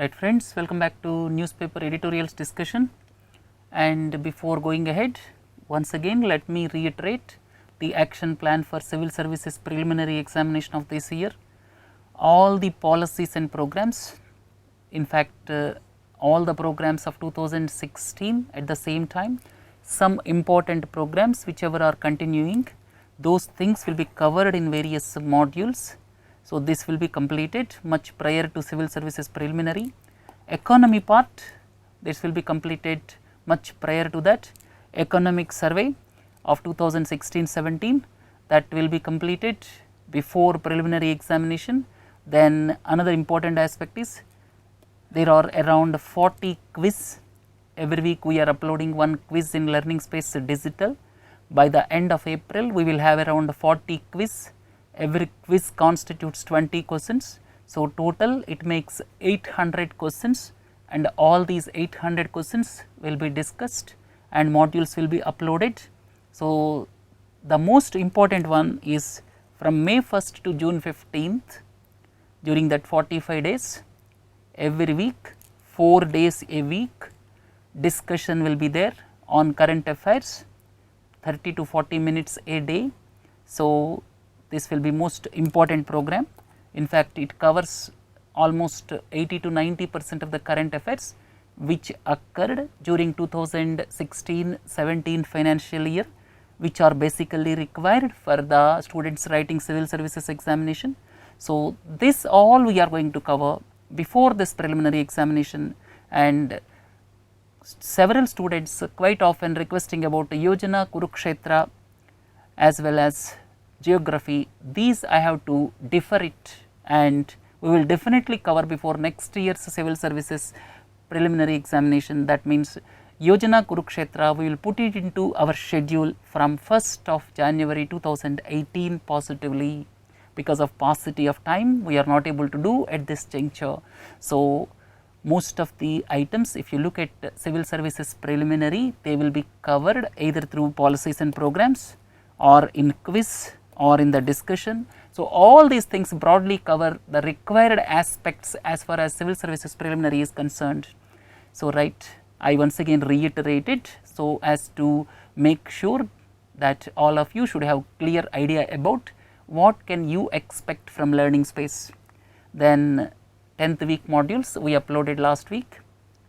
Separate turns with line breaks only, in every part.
Right friends, welcome back to newspaper editorials discussion, and before going ahead, once again let me reiterate the action plan for civil services preliminary examination of this year. All the policies and programs, in fact all the programs of 2016 at the same time, some important programs whichever are continuing, those things will be covered in various modules. So, this will be completed much prior to civil services preliminary. Economy part, this will be completed much prior to that. Economic survey of 2016-17, that will be completed before preliminary examination. Then another important aspect is there are around 40 quiz. Every week we are uploading one quiz in Learning Space Digital. By the end of April, we will have around 40 quiz. Every quiz constitutes 20 questions. So, total it makes 800 questions, and all these 800 questions will be discussed and modules will be uploaded. So, the most important one is from May 1st to June 15th, during that 45 days, every week, 4 days a week, discussion will be there on current affairs, 30 to 40 minutes a day. So, this will be most important program. In fact, it covers almost 80 to 90% of the current affairs which occurred during 2016-17 financial year, which are basically required for the students writing civil services examination. So, this all we are going to cover before this preliminary examination, and several students quite often requesting about Yojana, Kurukshetra as well as geography. These I have to defer it, and we will definitely cover before next year's civil services preliminary examination. That means Yojana, Kurukshetra, we will put it into our schedule from 1st of January 2018 positively. Because of paucity of time, we are not able to do at this juncture. So, most of the items, if you look at civil services preliminary, they will be covered either through policies and programs or in quiz or in the discussion. So, all these things broadly cover the required aspects as far as civil services preliminary is concerned. So, right, I once again reiterate it so as to make sure that all of you should have clear idea about what can you expect from Learning Space. Then 10th week modules we uploaded last week,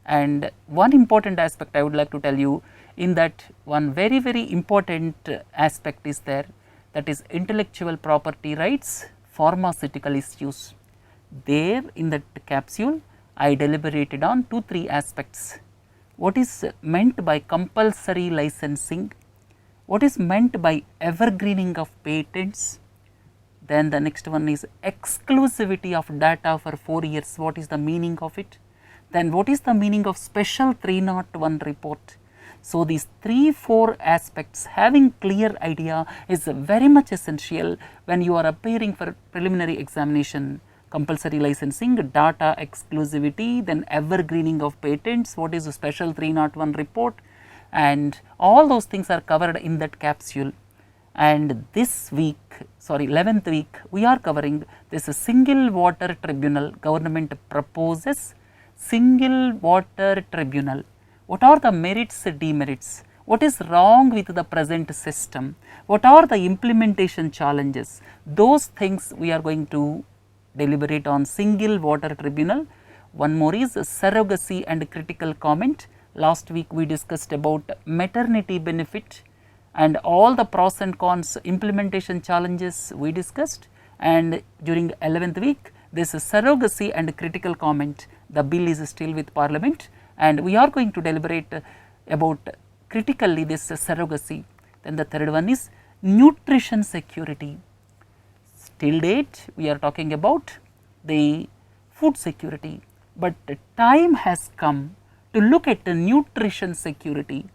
and one important aspect I would like to tell you, in that one very important aspect is there, that is intellectual property rights, pharmaceutical issues. There in that capsule I deliberated on 2-3 aspects. What is meant by compulsory licensing, what is meant by evergreening of patents. Then the next one is exclusivity of data for 4 years, what is the meaning of it. Then what is the meaning of special 301 report. So, these 3-4 aspects, having clear idea is very much essential when you are appearing for preliminary examination. Compulsory licensing, data exclusivity, then evergreening of patents, what is a special 301 report, and all those things are covered in that capsule. And this week, 11th week, we are covering this single water tribunal. Government proposes single water tribunal. What are the merits, demerits? What is wrong with the present system? What are the implementation challenges? Those things we are going to deliberate on single water tribunal. One more is surrogacy and critical comment. Last week we discussed about maternity benefit and all the pros and cons, implementation challenges we discussed, and during 11th week this surrogacy and critical comment, the bill is still with Parliament, and we are going to deliberate about critically this surrogacy. Then the third one is nutrition security. Till date we are talking about the food security, but time has come to look at the nutrition security.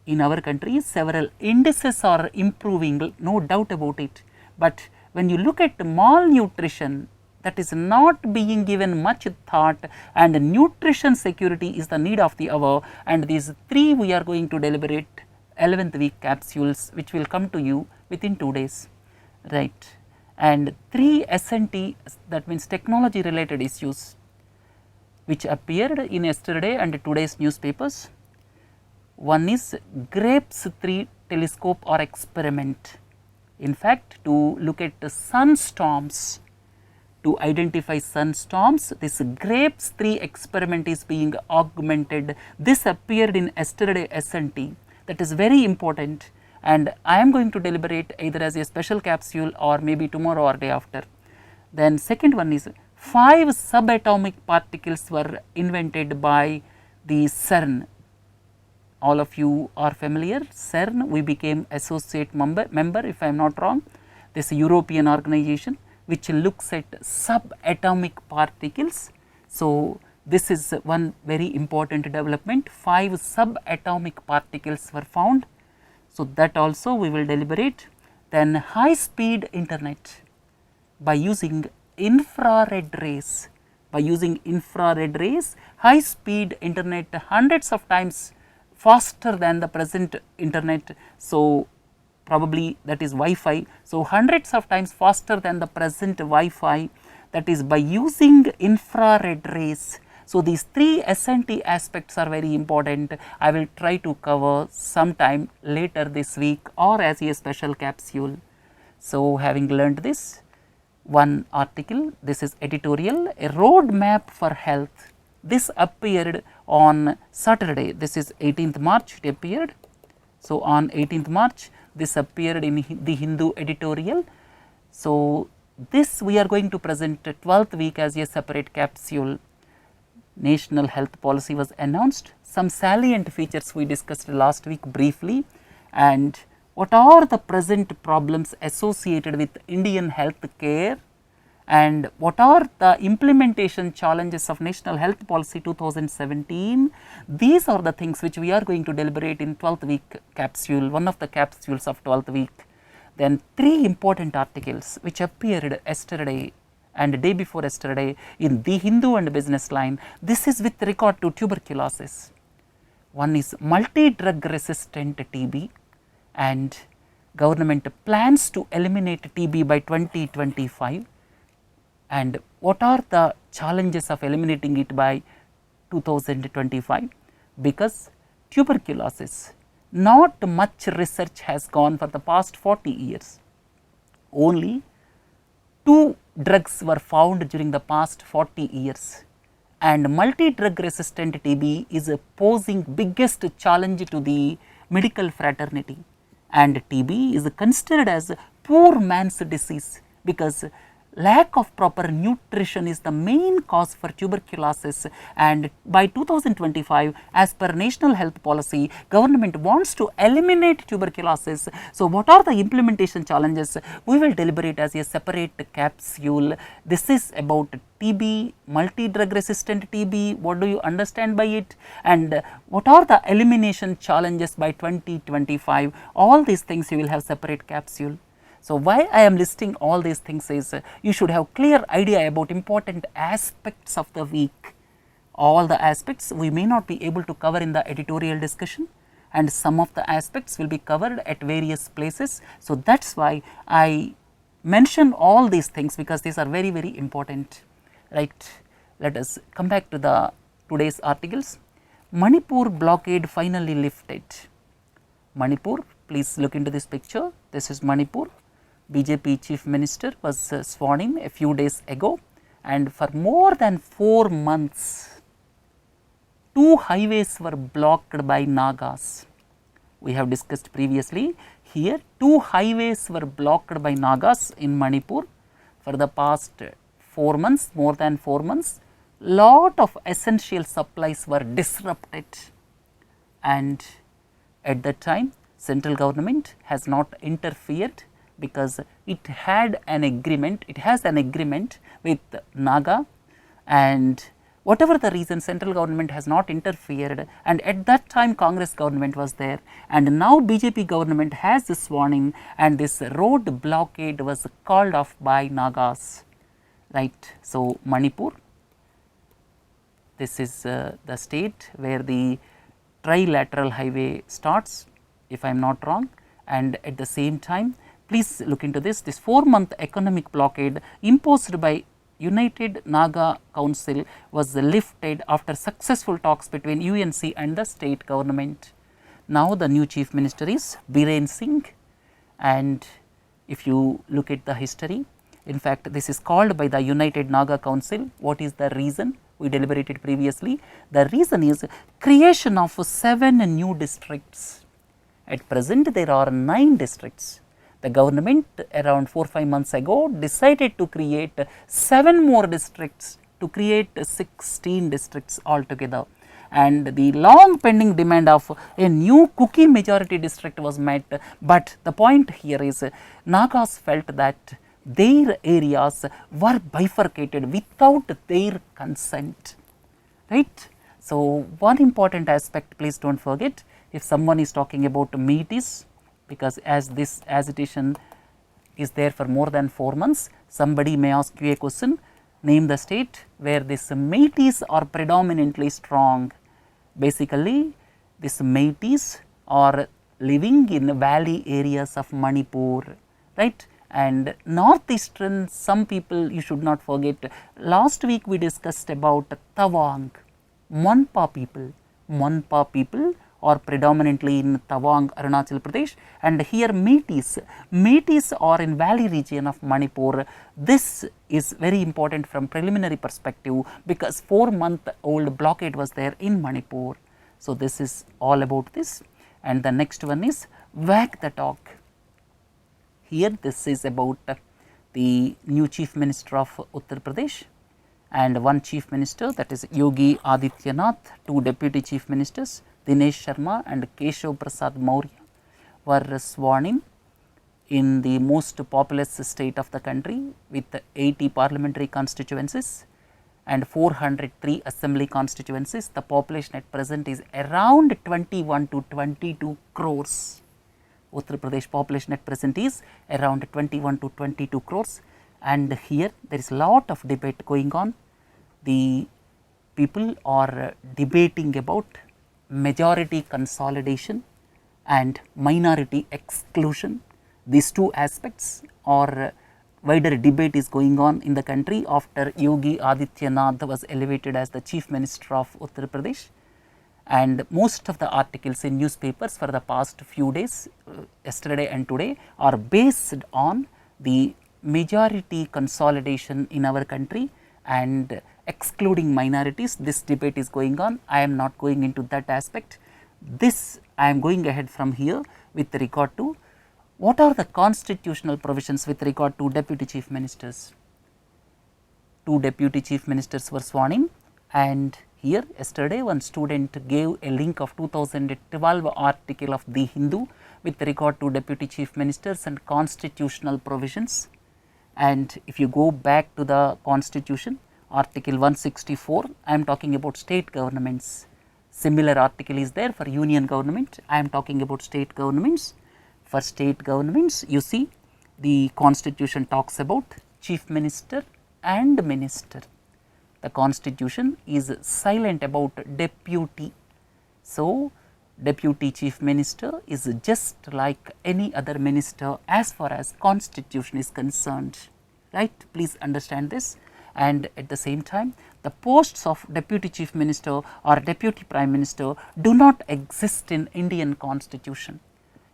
In our country, several indices are improving, no doubt about it, but when you look at malnutrition, that is not being given much thought, and nutrition security is the need of the hour, and these 3 we are going to deliberate 11th week capsules, which will come to you within 2 days, right. And 3 S&T, that means technology related issues. which appeared in yesterday and today's newspapers. One is GRAPES 3 telescope or experiment. In fact, to look at the sunstorms, to identify sunstorms, this GRAPES 3 experiment is being augmented. This appeared in yesterday S&T. That is very important, and I am going to deliberate either as a special capsule or maybe tomorrow or day after. Then second one is 5 subatomic particles were invented by the CERN. All of you are familiar, CERN, we became associate member if I am not wrong, this European organization which looks at subatomic particles. So, this is one very important development, 5 subatomic particles were found. So, that also we will deliberate. Then high speed internet by using infrared rays, high speed internet hundreds of times faster than the present internet. So, probably that is Wi-Fi. So, hundreds of times faster than the present Wi-Fi, that is by using infrared rays. So, these 3 S&T aspects are very important. I will try to cover sometime later this week or as a special capsule. So, having learned this, one article, this is editorial, a roadmap for health. This appeared on Saturday, this is 18th March it appeared. So, on 18th March this appeared in the Hindu editorial. So, this we are going to present 12th week as a separate capsule. National health policy was announced, some salient features we discussed last week briefly, and what are the present problems associated with Indian health care, and what are the implementation challenges of National Health Policy 2017. These are the things which we are going to deliberate in 12th week capsule, one of the capsules of 12th week. Then 3 important articles which appeared yesterday and day before yesterday in the Hindu and Business Line. This is with regard to tuberculosis. One is multi-drug resistant TB, and government plans to eliminate TB by 2025. And what are the challenges of eliminating it by 2025? Because tuberculosis, not much research has gone for the past 40 years. Only 2 drugs were found during the past 40 years, and multi-drug resistant TB is posing biggest challenge to the medical fraternity, and TB is considered as poor man's disease because lack of proper nutrition is the main cause for tuberculosis, and by 2025 as per National Health Policy, government wants to eliminate tuberculosis. So, what are the implementation challenges? We will deliberate as a separate capsule. This is about TB, multi-drug resistant TB, what do you understand by it, and what are the elimination challenges by 2025? All these things you will have separate capsule. So, why I am listing all these things is you should have clear idea about important aspects of the week. All the aspects we may not be able to cover in the editorial discussion, and some of the aspects will be covered at various places. So, that is why I mention all these things, because these are very, very important, right. Let us come back to the today's articles. Manipur blockade finally lifted. Manipur, please look into this picture. This is Manipur. BJP Chief Minister was sworn in a few days ago, and for more than 4 months, 2 highways were blocked by Nagas. We have discussed previously here, 2 highways were blocked by Nagas in Manipur for the past 4 months, more than 4 months. Lot of essential supplies were disrupted, and at that time central government has not interfered because it had an agreement, it has an agreement with Naga, and whatever the reason, central government has not interfered, and at that time Congress government was there, and now BJP government has this warning, and this road blockade was called off by Nagas, right. So, Manipur, this is the state where the trilateral highway starts, if I am not wrong, and at the same time, please look into this 4-month economic blockade imposed by United Naga Council was lifted after successful talks between UNC and the state government. Now the new chief minister is Biren Singh, and if you look at the history, in fact this is called by the United Naga Council. What is the reason? We deliberated previously. The reason is creation of 7 new districts. At present there are 9 districts. The government around 4-5 months ago decided to create 7 more districts, to create 16 districts altogether, and the long pending demand of a new Kuki majority district was met. But the point here is Nagas felt that their areas were bifurcated without their consent, right. So, one important aspect, please do not forget, if someone is talking about Metis, because as this agitation is there for more than 4 months, somebody may ask you a question, name the state where this Metis are predominantly strong. Basically, this Metis are living in valley areas of Manipur, right, and northeastern, some people you should not forget. Last week we discussed about Tawang, Monpa people are predominantly in Tawang, Arunachal Pradesh, and here Metis are in valley region of Manipur. This is very important from preliminary perspective, because 4-month-old blockade was there in Manipur. So, this is all about this, and the next one is wag the talk. Here this is about the new chief minister of Uttar Pradesh and one chief minister, that is Yogi Adityanath, 2 deputy chief ministers Dinesh Sharma and Keshav Prasad Maurya were sworn in the most populous state of the country with 80 parliamentary constituencies and 403 assembly constituencies. The population at present is around 21 to 22 crores. Uttar Pradesh population at present is around 21 to 22 crores, and here there is a lot of debate going on. The people are debating about majority consolidation and minority exclusion. These 2 aspects are wider debate is going on in the country after Yogi Adityanath was elevated as the chief minister of Uttar Pradesh. And most of the articles in newspapers for the past few days, yesterday and today, are based on the majority consolidation in our country and excluding minorities. This debate is going on. I am not going into that aspect. This I am going ahead from here with regard to what are the constitutional provisions with regard to deputy chief ministers. 2 deputy chief ministers were sworn in, and here yesterday one student gave a link of 2012 article of The Hindu with regard to deputy chief ministers and constitutional provisions. And if you go back to the constitution, article 164, I am talking about state governments. Similar article is there for union government. I am talking about state governments. For state governments, you see the constitution talks about chief minister and minister. The constitution is silent about deputy. So, deputy chief minister is just like any other minister as far as constitution is concerned, right. Please understand this. And at the same time, the posts of deputy chief minister or deputy prime minister do not exist in Indian constitution.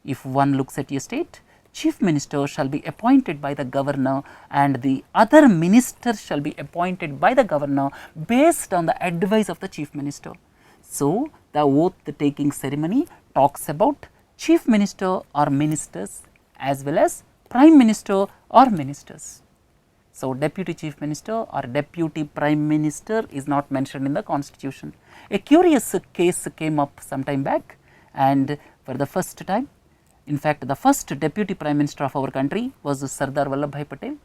If one looks at a state, chief minister shall be appointed by the governor and the other ministers shall be appointed by the governor based on the advice of the chief minister. So, the oath taking ceremony talks about chief minister or ministers as well as prime minister or ministers. So, deputy chief minister or deputy prime minister is not mentioned in the constitution. A curious case came up some time back, and for the first time, in fact, the first deputy prime minister of our country was Sardar Vallabhbhai Patel.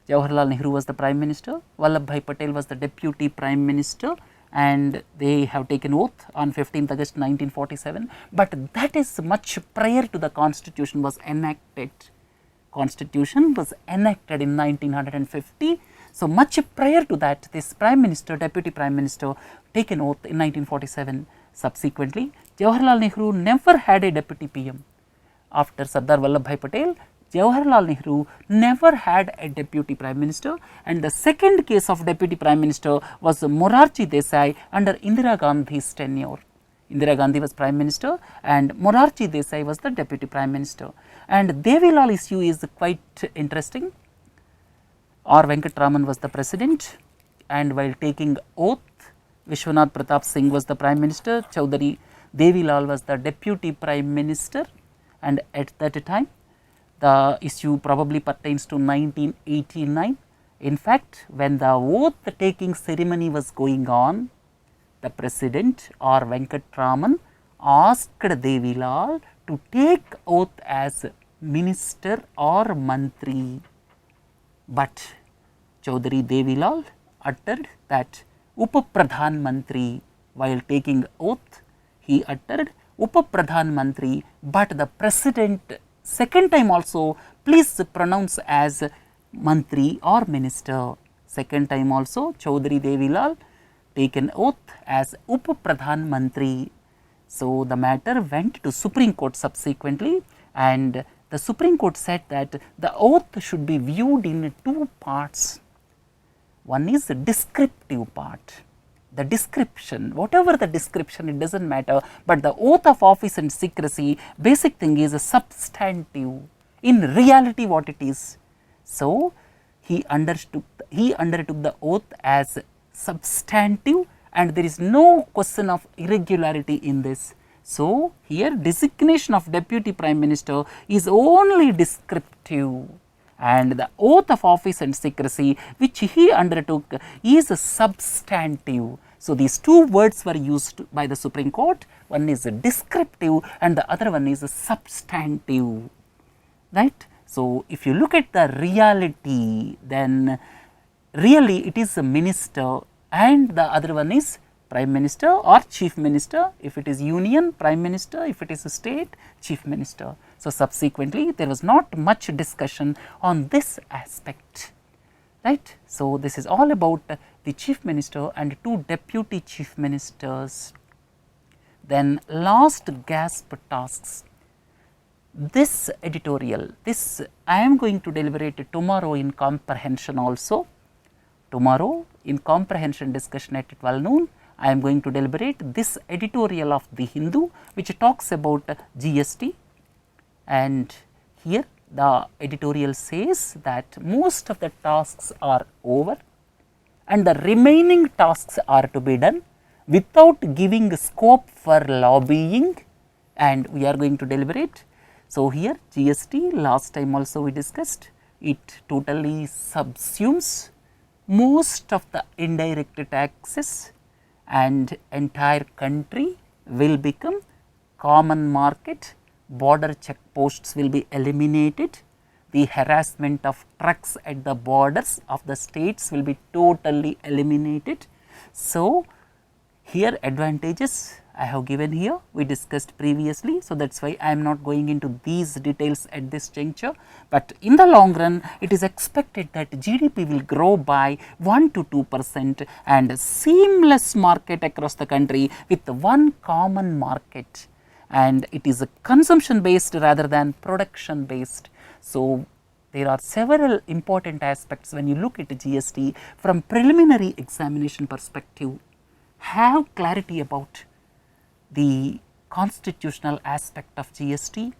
Jawaharlal Nehru was the prime minister, Vallabhbhai Patel was the deputy prime minister, and they have taken oath on 15th August 1947, but that is much prior to the constitution was enacted. Constitution was enacted in 1950. So, much prior to that, this prime minister, deputy prime minister taken oath in 1947. Subsequently, Jawaharlal Nehru never had a deputy PM. After Sardar Vallabhbhai Patel, Jawaharlal Nehru never had a deputy prime minister, and the second case of deputy prime minister was Morarji Desai under Indira Gandhi's tenure. Indira Gandhi was prime minister and Morarji Desai was the deputy prime minister. And Devilal issue is quite interesting. R. Venkatraman was the president, and while taking oath, Vishwanath Pratap Singh was the prime minister, Chaudhary Devilal was the deputy prime minister, and at that time the issue probably pertains to 1989. In fact, when the oath taking ceremony was going on, the president or Venkatraman asked Devilal to take oath as minister or mantri, but Chaudhary Devilal uttered that Upapradhan Mantri. While taking oath, he uttered Upapradhan Mantri, but the president second time also, please pronounce as mantri or minister. Second time also Chaudhary Devilal taken oath as Upapradhan Mantri. So, the matter went to Supreme Court subsequently, and the Supreme Court said that the oath should be viewed in two parts. One is the descriptive part, the description, whatever the description, it does not matter, but the oath of office and secrecy, basic thing is a substantive, in reality what it is. So, he undertook the oath as substantive, and there is no question of irregularity in this. So, here designation of deputy prime minister is only descriptive, and the oath of office and secrecy which he undertook is substantive. So, these two words were used by the Supreme Court, one is descriptive and the other one is substantive, right. So, if you look at the reality, then really it is a minister and the other one is prime minister or chief minister. If it is union, prime minister; if it is a state, chief minister. So, subsequently there was not much discussion on this aspect, right. So, this is all about the chief minister and two deputy chief ministers. Then last gasp tasks. This editorial, this I am going to deliberate tomorrow in comprehension also. Tomorrow in comprehension discussion at 12 noon, I am going to deliberate this editorial of the Hindu which talks about GST, and here the editorial says that most of the tasks are over and the remaining tasks are to be done without giving scope for lobbying, and we are going to deliberate. So, here GST last time also we discussed, it totally subsumes most of the indirect taxes and entire country will become common market, border checkposts will be eliminated, the harassment of trucks at the borders of the states will be totally eliminated. So, here advantages I have given here, we discussed previously. So, that is why I am not going into these details at this juncture, but in the long run it is expected that GDP will grow by 1 to 2% and seamless market across the country with one common market, and it is a consumption based rather than production based. So, there are several important aspects when you look at GST from preliminary examination perspective. Have clarity about the constitutional aspect of GST,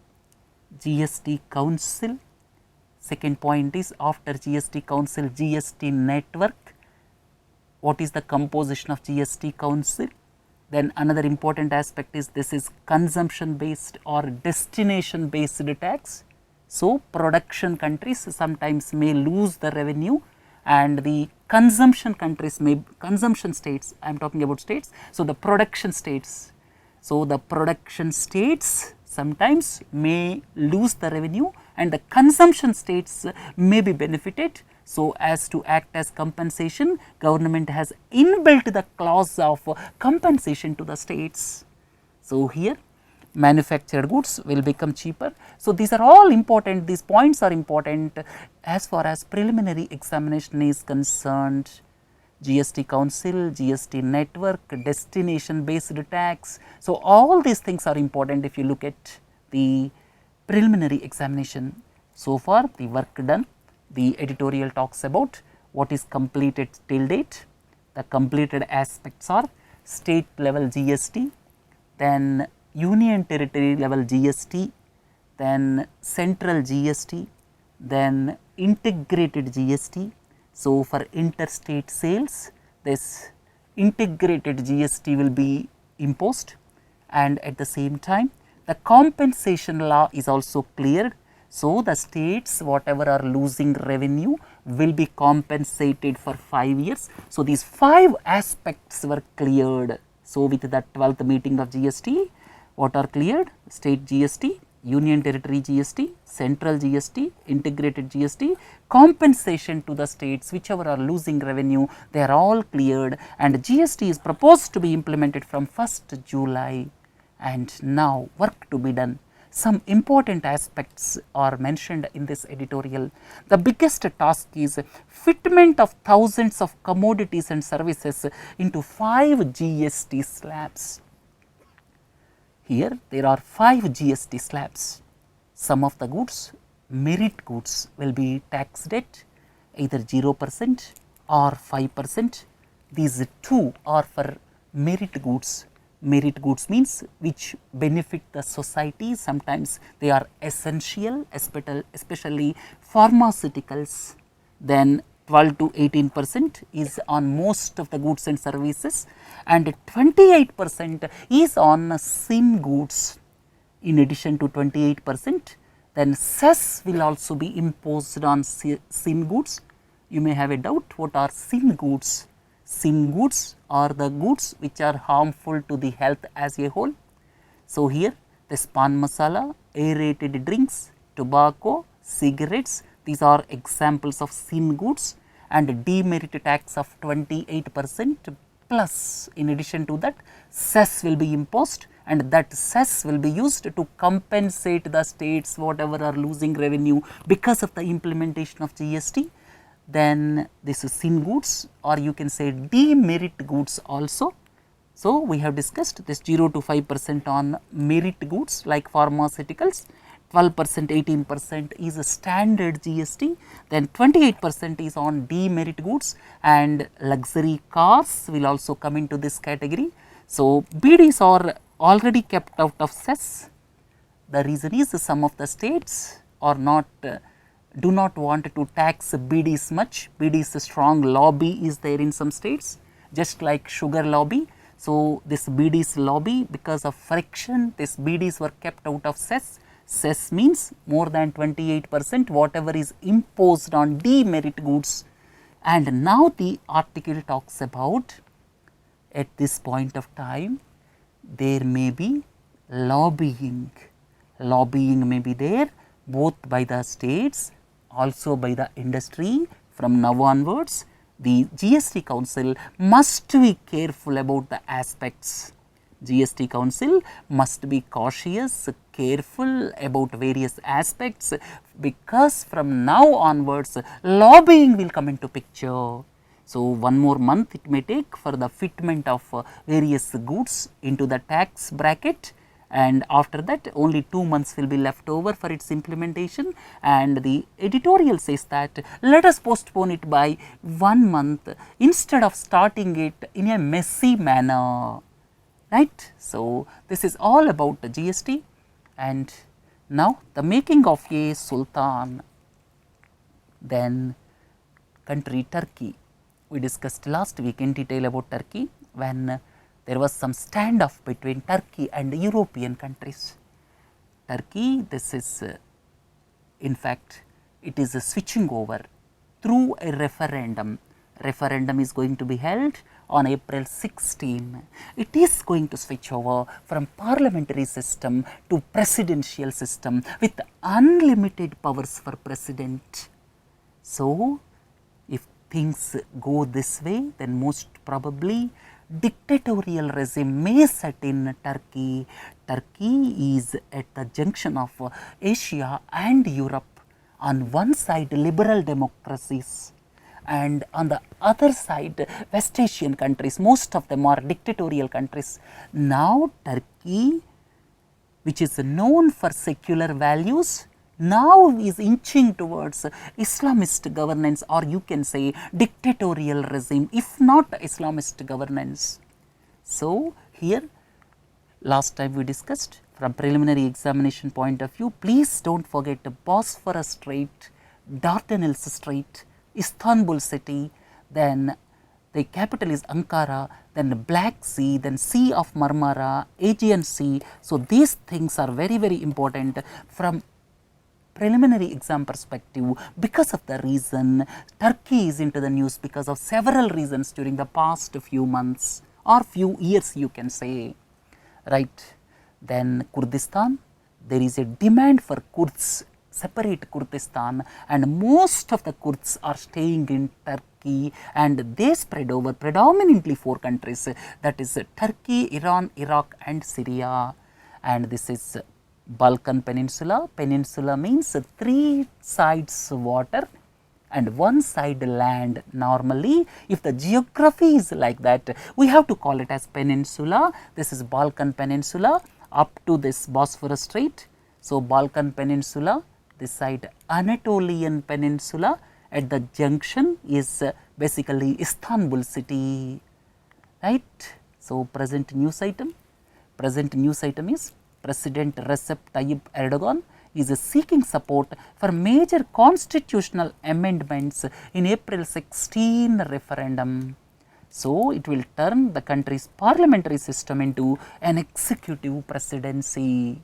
GST Council. Second point is after GST Council, GST network, what is the composition of GST Council. Then another important aspect is this is consumption based or destination based tax. So, production countries sometimes may lose the revenue and the consumption countries may, consumption states, I am talking about states. So, the production states. So, the production states sometimes may lose the revenue and the consumption states may be benefited. So, as to act as compensation, government has inbuilt the clause of compensation to the states. So, here manufactured goods will become cheaper. So, these are all important, these points are important as far as preliminary examination is concerned. GST Council, GST network, destination based tax. So, all these things are important if you look at the preliminary examination. So far the work done, the editorial talks about what is completed till date. The completed aspects are state level GST, then union territory level GST, then central GST, then integrated GST. So, for interstate sales, this integrated GST will be imposed, and at the same time the compensation law is also cleared. So, the states whatever are losing revenue will be compensated for 5 years. So, these 5 aspects were cleared. So, with the 12th meeting of GST, what are cleared? State GST, union territory GST, central GST, integrated GST, compensation to the states whichever are losing revenue, they are all cleared, and GST is proposed to be implemented from 1st July. And now work to be done. Some important aspects are mentioned in this editorial. The biggest task is fitment of thousands of commodities and services into 5 GST slabs. Here there are 5 GST slabs. Some of the goods, merit goods, will be taxed at either 0% or 5%. These 2 are for merit goods. Merit goods means which benefit the society, sometimes they are essential, especially pharmaceuticals. Then 12 to 18% is on most of the goods and services, and 28% is on sin goods. In addition to 28%, then cess will also be imposed on sin goods. You may have a doubt, what are sin goods? Sin goods are the goods which are harmful to the health as a whole. So, here this pan masala, aerated drinks, tobacco, cigarettes, these are examples of sin goods, and demerit tax of 28% plus. In addition to that, cess will be imposed, and that cess will be used to compensate the states whatever are losing revenue because of the implementation of GST. Then this is sin goods, or you can say demerit goods also. So, we have discussed this 0 to 5% on merit goods like pharmaceuticals, 12%, 18% is a standard GST, then 28% is on demerit goods, and luxury cars will also come into this category. So, BDs are already kept out of cess. The reason is some of the states are not do not want to tax BDs much. BDs strong lobby is there in some states, just like sugar lobby. So, this BDs lobby, because of friction, this BDs were kept out of cess. Cess means more than 28% whatever is imposed on demerit goods. And now the article talks about, at this point of time, there may be lobbying. Lobbying may be there both by the states, also by the industry. From now onwards, the GST Council must be careful about the aspects. GST Council must be cautious, careful about various aspects, because from now onwards lobbying will come into picture. So, 1 more month it may take for the fitment of various goods into the tax bracket, and after that only 2 months will be left over for its implementation, and the editorial says that let us postpone it by 1 month instead of starting it in a messy manner, right. So, this is all about the GST. And now the making of a sultan. Then country Turkey, we discussed last week in detail about Turkey when there was some standoff between Turkey and European countries. Turkey, this is in fact it is a switching over through a referendum. Referendum is going to be held on April 16. It is going to switch over from parliamentary system to presidential system with unlimited powers for president. So, if things go this way, then most probably dictatorial regime may set in Turkey. Turkey is at the junction of Asia and Europe. On one side, liberal democracies, and on the other side, West Asian countries, most of them are dictatorial countries. Now, Turkey, which is known for secular values, now is inching towards Islamist governance, or you can say dictatorial regime, if not Islamist governance. So, here last time we discussed from preliminary examination point of view, please do not forget Bosphorus Strait, Dardanelles Strait, Istanbul city, then the capital is Ankara, then Black Sea, then Sea of Marmara, Aegean Sea. So, these things are very, very important from preliminary exam perspective, because of the reason Turkey is into the news because of several reasons during the past few months or few years, you can say, right. Then Kurdistan, there is a demand for Kurds, separate Kurdistan, and most of the Kurds are staying in Turkey, and they spread over predominantly 4 countries, that is Turkey, Iran, Iraq and Syria, and this is Balkan Peninsula. Peninsula means 3 sides water and 1 side land. Normally, if the geography is like that, we have to call it as peninsula. This is Balkan Peninsula up to this Bosphorus Strait. So, Balkan Peninsula, this side Anatolian Peninsula, at the junction is basically Istanbul city, right. So, present news item is President Recep Tayyip Erdogan is seeking support for major constitutional amendments in April 16 referendum. So, it will turn the country's parliamentary system into an executive presidency.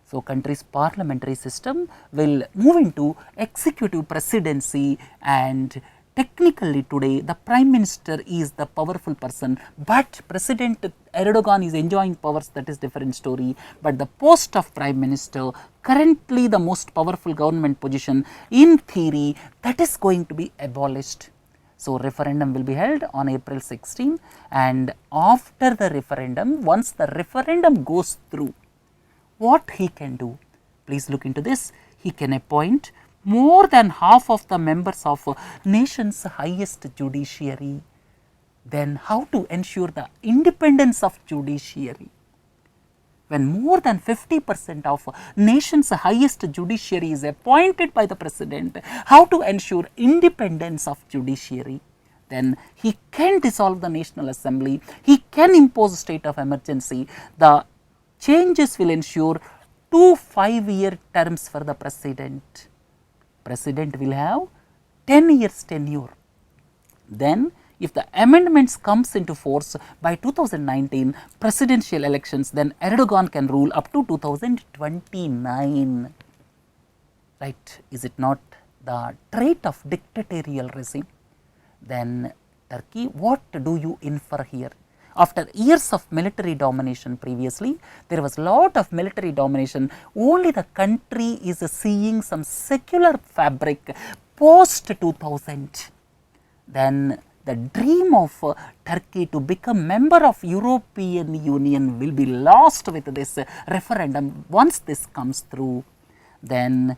So, country's parliamentary system will move into executive presidency, and technically today the prime minister is the powerful person, but President Erdogan is enjoying powers, that is different story. But the post of prime minister, currently the most powerful government position, in theory that is going to be abolished. So, referendum will be held on April 16, and after the referendum, once the referendum goes through, what he can do? Please look into this. He can appoint more than half of the members of nation's highest judiciary. Then how to ensure the independence of judiciary? When more than 50% of nation's highest judiciary is appointed by the president, how to ensure independence of judiciary? Then he can dissolve the National Assembly, he can impose state of emergency. The changes will ensure 2 5-year terms for the president. President will have 10 years tenure. Then if the amendments comes into force by 2019 presidential elections, then Erdogan can rule up to 2029, right. Is it not the trait of dictatorial regime? Then Turkey, what do you infer here? After years of military domination previously, there was a lot of military domination, only the country is seeing some secular fabric post 2000. Then the dream of Turkey to become member of European Union will be lost with this referendum once this comes through. Then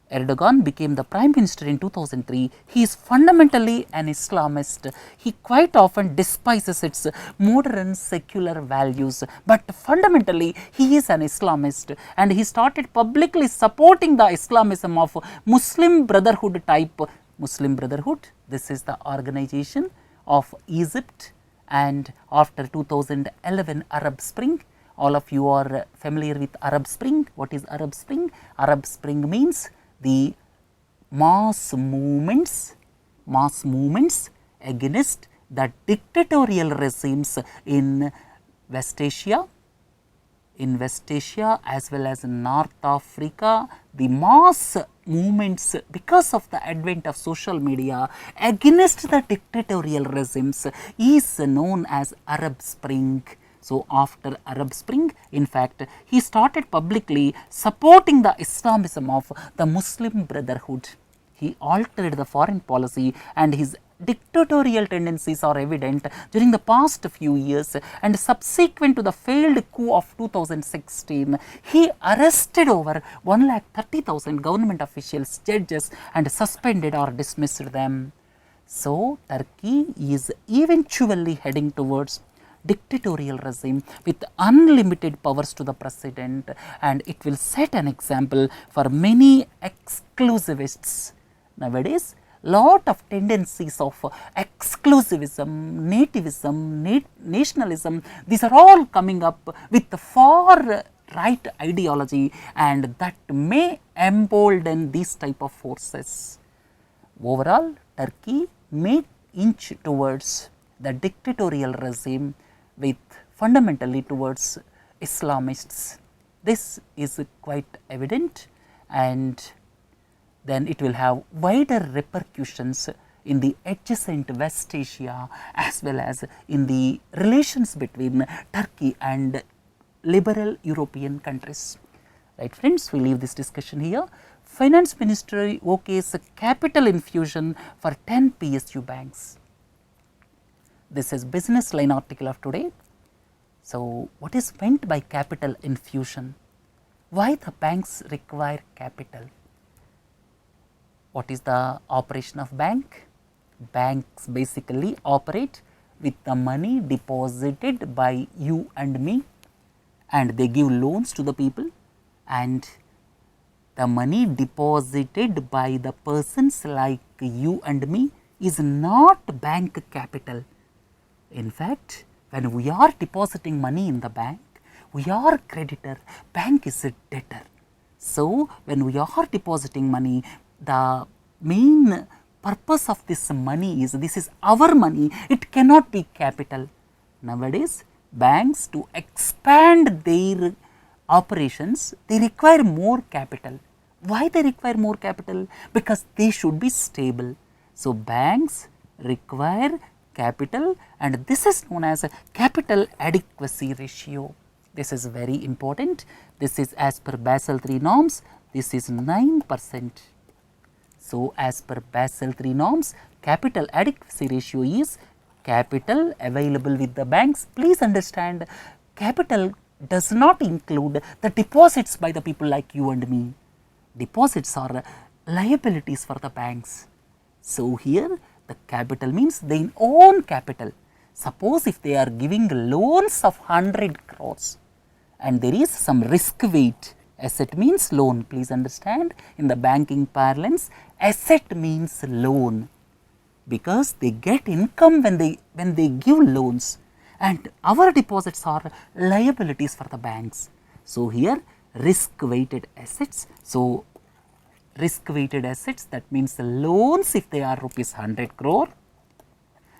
Erdogan became the prime minister in 2003. He is fundamentally an Islamist. He quite often despises its modern secular values, but fundamentally he is an Islamist, and he started publicly supporting the Islamism of Muslim Brotherhood type. Muslim Brotherhood, this is the organization of Egypt, and after 2011 Arab Spring, all of you are familiar with Arab Spring. What is Arab Spring? Arab Spring means the mass movements against the dictatorial regimes in West Asia, as well as North Africa. The mass movements because of the advent of social media against the dictatorial regimes is known as Arab Spring. So, after Arab Spring, in fact, he started publicly supporting the Islamism of the Muslim Brotherhood. He altered the foreign policy, and his dictatorial tendencies are evident during the past few years, and subsequent to the failed coup of 2016, he arrested over 1,30,000 government officials, judges, and suspended or dismissed them. So, Turkey is eventually heading towards dictatorial regime with unlimited powers to the president, and it will set an example for many exclusivists. Nowadays, lot of tendencies of exclusivism, nativism, nationalism, these are all coming up with the far right ideology, and that may embolden these type of forces. Overall, Turkey may inch towards the dictatorial regime with fundamentally towards Islamists. This is quite evident, and then it will have wider repercussions in the adjacent West Asia as well as in the relations between Turkey and liberal European countries. Right friends, we leave this discussion here. Finance Ministry okays a capital infusion for 10 PSU banks. This is business line article of today. So, what is meant by capital infusion? Why the banks require capital? What is the operation of bank? Banks basically operate with the money deposited by you and me, and they give loans to the people, and the money deposited by the persons like you and me is not bank capital. In fact, when we are depositing money in the bank, we are creditor, bank is a debtor. So, when we are depositing money, the main purpose of this money is, this is our money, it cannot be capital. Nowadays, banks to expand their operations, they require more capital. Why they require more capital? Because they should be stable. So, banks require capital, and this is known as a capital adequacy ratio. This is very important. This is as per Basel III norms, this is 9%. So, as per Basel III norms, capital adequacy ratio is capital available with the banks. Please understand, capital does not include the deposits by the people like you and me. Deposits are liabilities for the banks. So, here the capital means their own capital. Suppose if they are giving loans of 100 crores and there is some risk weight, asset means loan, please understand, in the banking parlance, asset means loan, because they get income when they give loans, and our deposits are liabilities for the banks. So, here risk weighted assets. So, risk weighted assets, that means the loans if they are rupees 100 crore.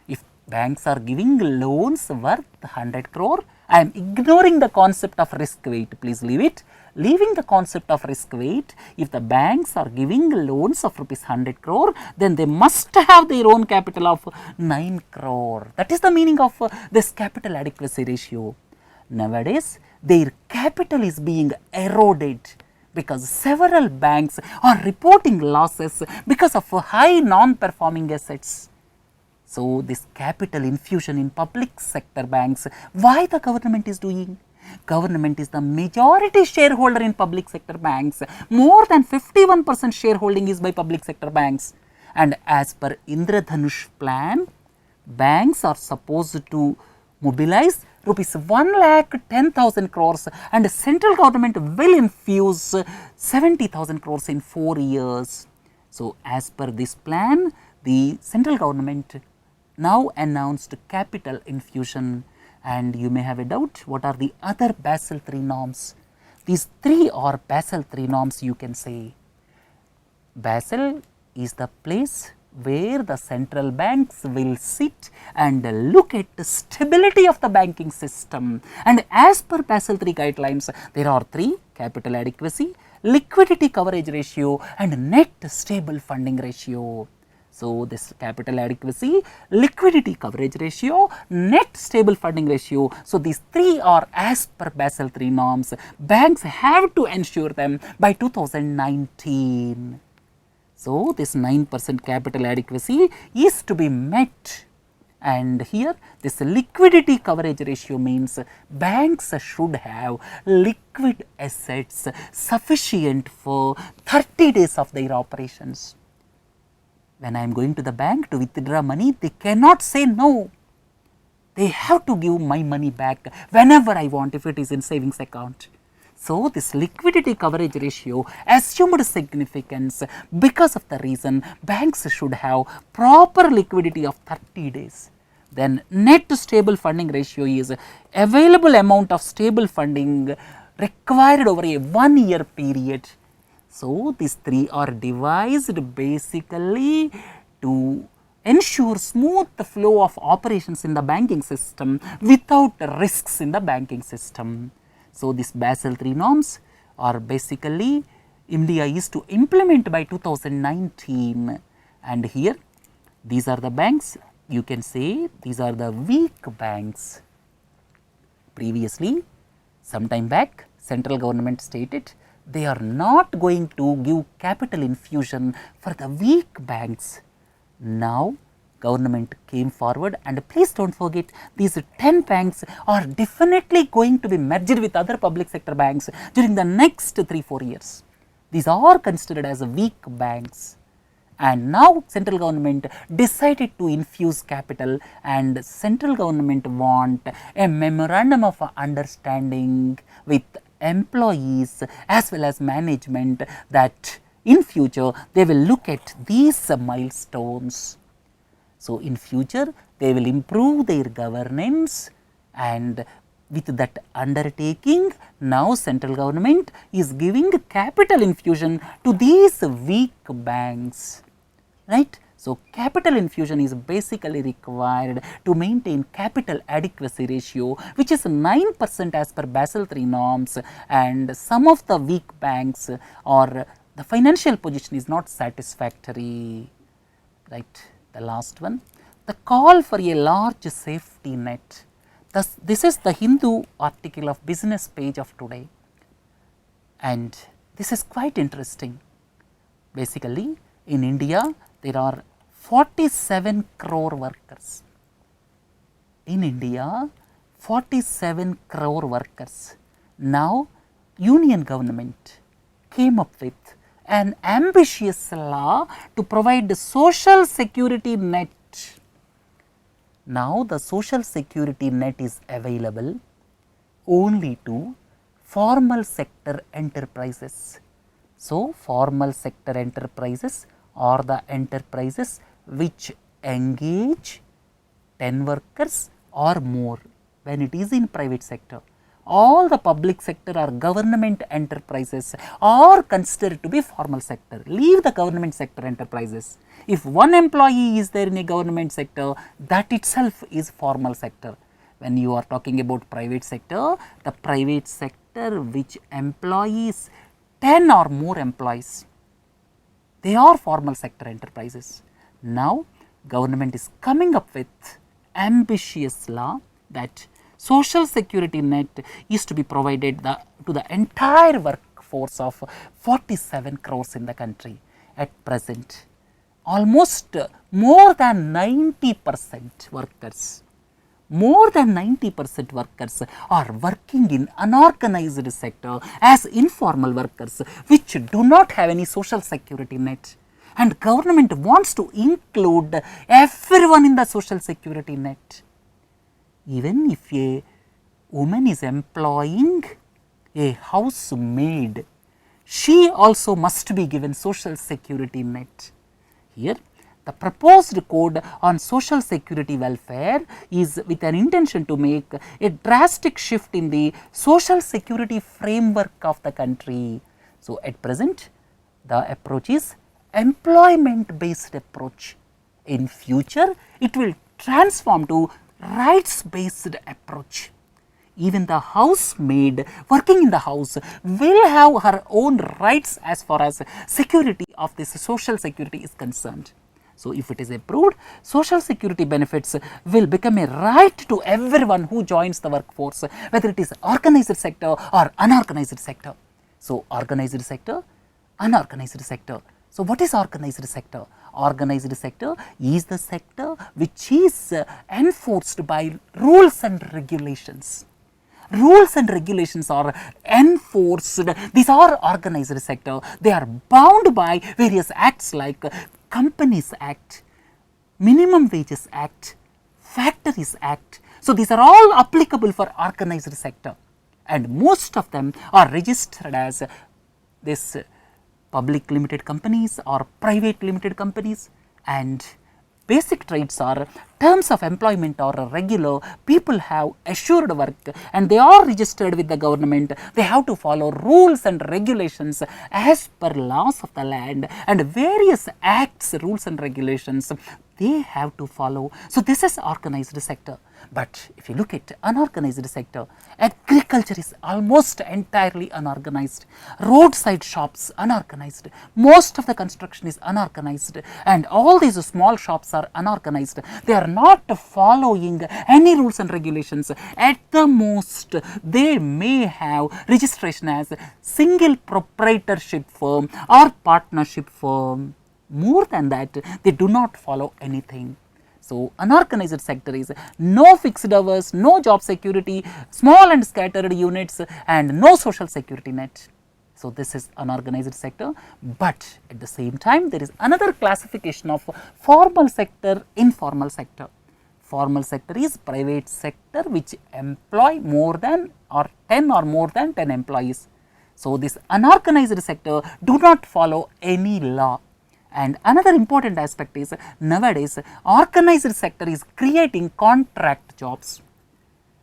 If banks are giving loans worth 100 crore, I am ignoring the concept of risk weight, please leave it. Leaving the concept of risk weight, if the banks are giving loans of rupees 100 crore, then they must have their own capital of 9 crore. That is the meaning of this capital adequacy ratio. Nowadays, their capital is being eroded because several banks are reporting losses because of high non-performing assets. So, this capital infusion in public sector banks, why the government is doing? Government is the majority shareholder in public sector banks. More than 51% shareholding is by public sector banks. And as per Indradhanush plan, banks are supposed to mobilize rupees 1,10,000 crores, and the central government will infuse 70,000 crores in 4 years. So, as per this plan, the central government now announced capital infusion. And you may have a doubt, what are the other Basel III norms? These 3 are Basel III norms, you can say. Basel is the place where the central banks will sit and look at the stability of the banking system. And as per Basel III guidelines, there are 3: capital adequacy, liquidity coverage ratio, and net stable funding ratio. So, this capital adequacy, liquidity coverage ratio, net stable funding ratio. So, these 3 are as per Basel III norms. Banks have to ensure them by 2019. So, this 9% capital adequacy is to be met, and here this liquidity coverage ratio means banks should have liquid assets sufficient for 30 days of their operations. When I am going to the bank to withdraw money, they cannot say no. they have to give my money back whenever I want if it is in savings account. So, this liquidity coverage ratio assumed significance because of the reason banks should have proper liquidity of 30 days. Then net stable funding ratio is available amount of stable funding required over a 1 year period. So, these three are devised basically to ensure smooth flow of operations in the banking system without risks in the banking system. So, these Basel III norms are basically India is to implement by 2019, and here these are the banks, you can say these are the weak banks. Previously, some time back, central government stated they are not going to give capital infusion for the weak banks. Now, government came forward, and please do not forget, these 10 banks are definitely going to be merged with other public sector banks during the next 3-4 years. These are considered as weak banks, and now central government decided to infuse capital, and central government want a memorandum of understanding with employees as well as management that in future they will look at these milestones. So, in future they will improve their governance, and with that undertaking now central government is giving capital infusion to these weak banks, right. So, capital infusion is basically required to maintain capital adequacy ratio, which is 9% as per Basel III norms, and some of the weak banks or the financial position is not satisfactory, right. The last one, the call for a large safety net. Thus, this is the Hindu article of business page of today, and this is quite interesting. Basically, in India, there are 47 crore workers. In India, 47 crore workers. Now, Union government came up with an ambitious law to provide the social security net. Now, the social security net is available only to formal sector enterprises. So, formal sector enterprises are the enterprises which engage 10 workers or more when it is in private sector. All the public sector or government enterprises are considered to be formal sector. Leave the government sector enterprises. If one employee is there in a government sector, that itself is formal sector. When you are talking about private sector, the private sector which employs 10 or more employees, they are formal sector enterprises. Now, government is coming up with ambitious law that social security net is to be provided to the entire workforce of 47 crores in the country. At present, almost more than 90% workers, are working in unorganized sector as informal workers which do not have any social security net, and government wants to include everyone in the social security net. Even if a woman is employing a housemaid, she also must be given social security net. Here, the proposed code on social security welfare is with an intention to make a drastic shift in the social security framework of the country. So, at present, the approach is employment based approach. In future, it will transform to rights based approach. Even the housemaid working in the house will have her own rights as far as security of this social security is concerned. So, if it is approved, social security benefits will become a right to everyone who joins the workforce, whether it is organized sector or unorganized sector. So, organized sector, unorganized sector. So, what is organized sector? Organized sector is the sector which is enforced by rules and regulations. Rules and regulations are enforced, these are organized sector, they are bound by various acts like Companies Act, Minimum Wages Act, Factories Act. So, these are all applicable for organized sector, and most of them are registered as this public limited companies or private limited companies, and basic traits are terms of employment are regular, people have assured work and they are registered with the government, they have to follow rules and regulations as per laws of the land and various acts, rules and regulations they have to follow. So, this is organized sector. But if you look at unorganized sector, agriculture is almost entirely unorganized, roadside shops unorganized, most of the construction is unorganized, and all these small shops are unorganized. They are not following any rules and regulations. At the most, they may have registration as single proprietorship firm or partnership firm. More than that, they do not follow anything. So, unorganized sector is no fixed hours, no job security, small and scattered units and no social security net. So, this is unorganized sector, but at the same time there is another classification of formal sector, informal sector. Formal sector is private sector which employ more than or 10 or more than 10 employees. So, this unorganized sector do not follow any law. And another important aspect is nowadays organized sector is creating contract jobs.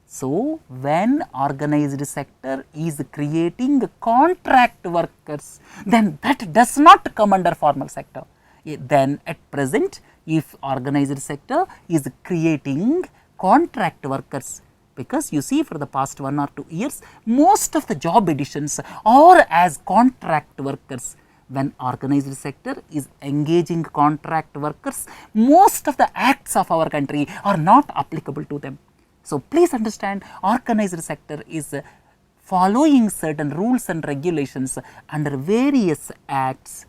So, when organized sector is creating contract workers, then that does not come under formal sector. Then at present, if organized sector is creating contract workers, because you see for the past 1 or 2 years, most of the job additions are as contract workers. When organized sector is engaging contract workers, most of the acts of our country are not applicable to them. So, please understand, organized sector is following certain rules and regulations under various acts.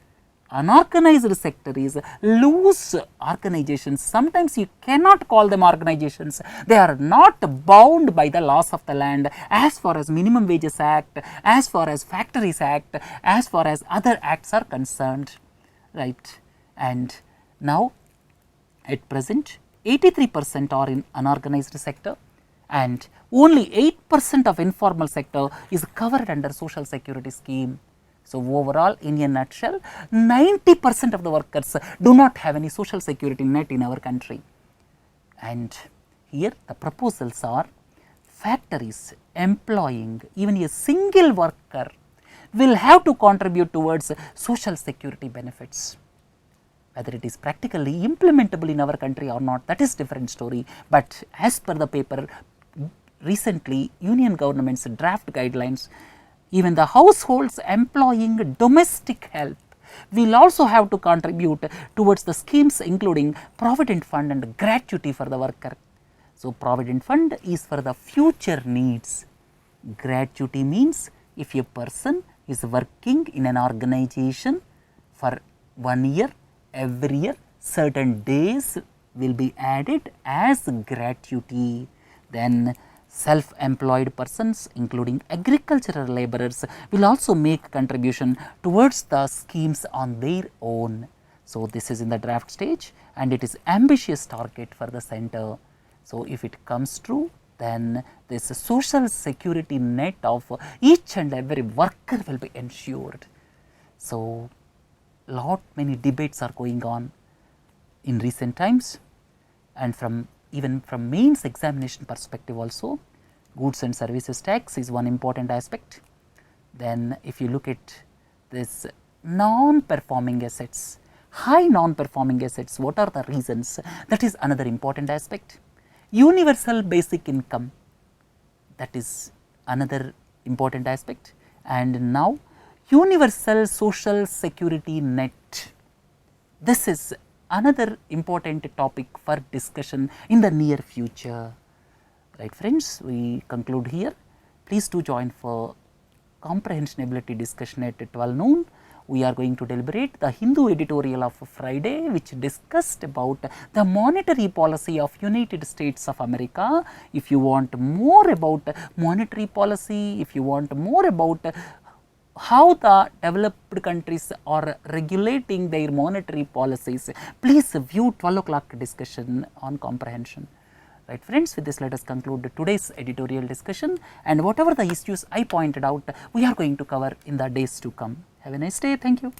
Unorganized sector is loose organizations. Sometimes you cannot call them organizations. They are not bound by the laws of the land as far as Minimum Wages Act, as far as Factories Act, as far as other acts are concerned, right. And now at present 83% are in unorganized sector and only 8% of informal sector is covered under social security scheme. So, overall in a nutshell, 90% of the workers do not have any social security net in our country. And here the proposals are: factories employing even a single worker will have to contribute towards social security benefits. Whether it is practically implementable in our country or not, that is different story. But as per the paper, recently Union government's draft guidelines, even the households employing domestic help will also have to contribute towards the schemes including provident fund and gratuity for the worker. So, provident fund is for the future needs. Gratuity means if a person is working in an organization for 1 year, every year certain days will be added as gratuity. Then self-employed persons including agricultural laborers will also make contribution towards the schemes on their own. So, this is in the draft stage and it is ambitious target for the center. So, if it comes true, then this social security net of each and every worker will be ensured. So, many debates are going on in recent times, and even from mains examination perspective also, goods and services tax is one important aspect. Then if you look at this non-performing assets, high non-performing assets, what are the reasons? That is another important aspect. Universal basic income, that is another important aspect. And now universal social security net, this is another important topic for discussion in the near future. Right friends, we conclude here. Please do join for comprehension ability discussion at 12 noon. We are going to deliberate the Hindu editorial of Friday, which discussed about the monetary policy of United States of America. If you want more about monetary policy, if you want more about how the developed countries are regulating their monetary policies, please view 12 o'clock discussion on comprehension. Right friends, with this let us conclude today's editorial discussion, and whatever the issues I pointed out, we are going to cover in the days to come. Have a nice day. Thank you.